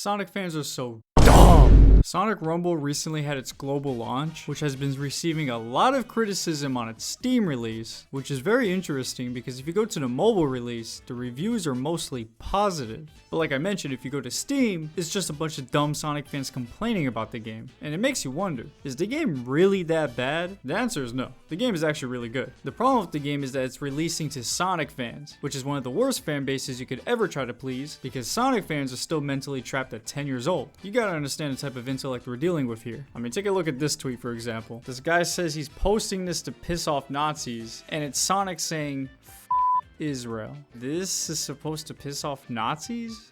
Sonic fans are so dumb. Sonic Rumble recently had its global launch, which has been receiving a lot of criticism on its Steam release, which is very interesting because if you go to the mobile release, the reviews are mostly positive. But like I mentioned, if you go to Steam, it's just a bunch of dumb Sonic fans complaining about the game. And it makes you wonder, is the game really that bad? The answer is no. The game is actually really good. The problem with the game is that it's releasing to Sonic fans, which is one of the worst fan bases you could ever try to please, because Sonic fans are still mentally trapped at 10 years old. You gotta understand the type of intellect we're dealing with here. I mean, take a look at this tweet, for example. This guy says he's posting this to piss off Nazis, and it's Sonic saying, "F Israel." This is supposed to piss off Nazis?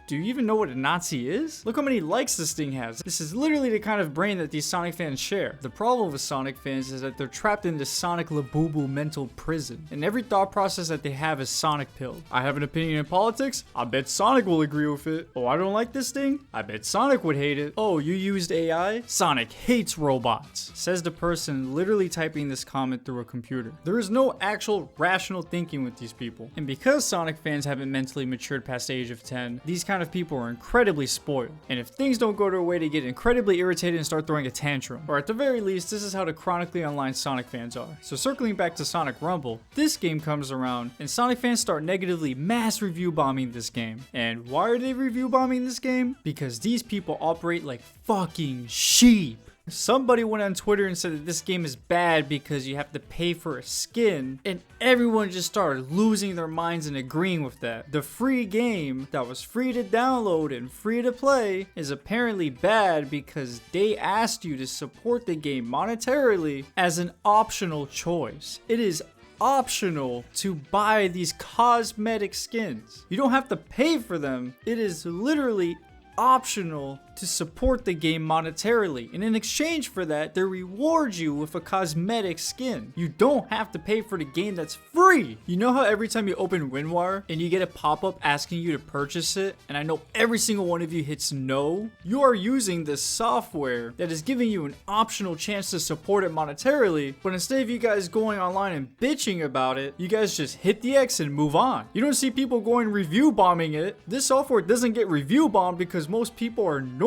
Do you even know what a Nazi is? Look how many likes this thing has. This is literally the kind of brain that these Sonic fans share. The problem with Sonic fans is that they're trapped in this Sonic Labubu mental prison. And every thought process that they have is Sonic pilled. I have an opinion in politics? I bet Sonic will agree with it. Oh, I don't like this thing? I bet Sonic would hate it. Oh, you used AI? Sonic hates robots. Says the person literally typing this comment through a computer. There is no actual rational thinking with these people. And because Sonic fans haven't mentally matured past the age of 10, these kind of people are incredibly spoiled, and if things don't go their way, they get incredibly irritated and start throwing a tantrum. Or at the very least, this is how the chronically online Sonic fans are. So circling back to Sonic Rumble, this game comes around and Sonic fans start negatively mass review bombing this game. And why are they review bombing this game? Because these people operate like fucking sheep. Somebody went on Twitter and said that this game is bad because you have to pay for a skin, and everyone just started losing their minds and agreeing with that. The free game that was free to download and free to play is apparently bad because they asked you to support the game monetarily as an optional choice. It is optional to buy these cosmetic skins. You don't have to pay for them. It is literally optional to support the game monetarily, and in exchange for that, they reward you with a cosmetic skin. You don't have to pay for the game that's free. You know how every time you open WinWire and you get a pop-up asking you to purchase it, and I know every single one of you hits no? You are using this software that is giving you an optional chance to support it monetarily, but instead of you guys going online and bitching about it, you guys just hit the X and move on. You don't see people going review bombing it. This software doesn't get review bombed because most people are normal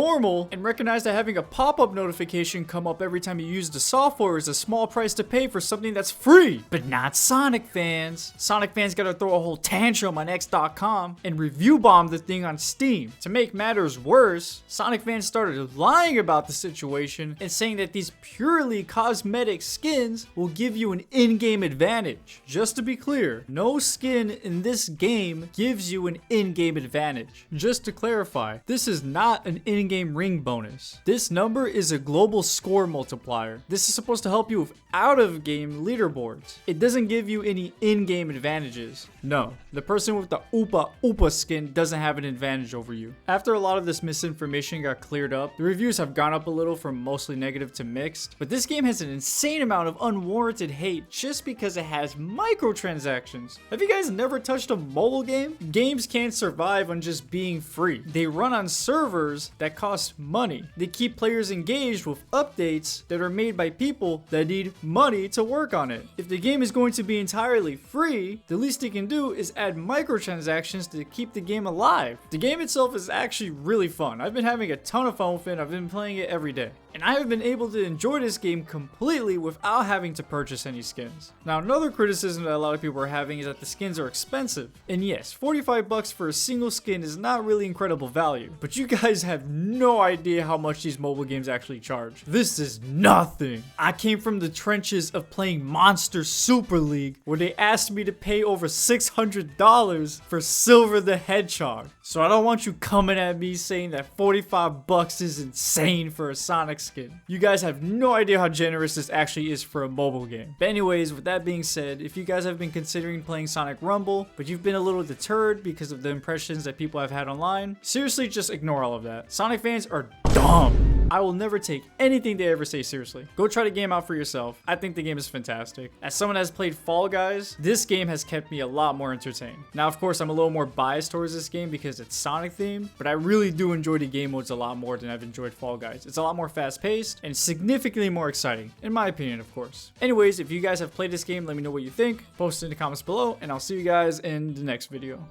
and recognize that having a pop-up notification come up every time you use the software is a small price to pay for something that's free. But not Sonic fans. Sonic fans gotta throw a whole tantrum on X.com and review bomb the thing on Steam. To make matters worse, Sonic fans started lying about the situation and saying that these purely cosmetic skins will give you an in-game advantage. Just to be clear, no skin in this game gives you an in-game advantage. Just to clarify, this is not an in-game ring bonus. This number is a global score multiplier. This is supposed to help you with out-of-game leaderboards. It doesn't give you any in-game advantages. No, the person with the Oopa Oopa skin doesn't have an advantage over you. After a lot of this misinformation got cleared up, the reviews have gone up a little from mostly negative to mixed, but this game has an insane amount of unwarranted hate just because it has microtransactions. Have you guys never touched a mobile game? Games can't survive on just being free. They run on servers that cost money. They keep players engaged with updates that are made by people that need money to work on it. If the game is going to be entirely free, the least they can do is add microtransactions to keep the game alive. The game itself is actually really fun. I've been having a ton of fun with it. I've been playing it every day. And I have been able to enjoy this game completely without having to purchase any skins. Now, another criticism that a lot of people are having is that the skins are expensive. And yes, 45 bucks for a single skin is not really incredible value, but you guys have no idea how much these mobile games actually charge. This is nothing. I came from the trenches of playing Monster Super League, where they asked me to pay over $600 for Silver the Hedgehog. So I don't want you coming at me saying that 45 bucks is insane for a Sonic skin. You guys have no idea how generous this actually is for a mobile game. But anyways, with that being said, if you guys have been considering playing Sonic Rumble, but you've been a little deterred because of the impressions that people have had online, seriously, just ignore all of that. Sonic fans are dumb. I will never take anything they ever say seriously. Go try the game out for yourself. I think the game is fantastic. As someone that has played Fall Guys, this game has kept me a lot more entertained. Now, of course, I'm a little more biased towards this game because it's Sonic themed, but I really do enjoy the game modes a lot more than I've enjoyed Fall Guys. It's a lot more fast-paced and significantly more exciting, in my opinion, of course. Anyways, if you guys have played this game, let me know what you think. Post it in the comments below, and I'll see you guys in the next video.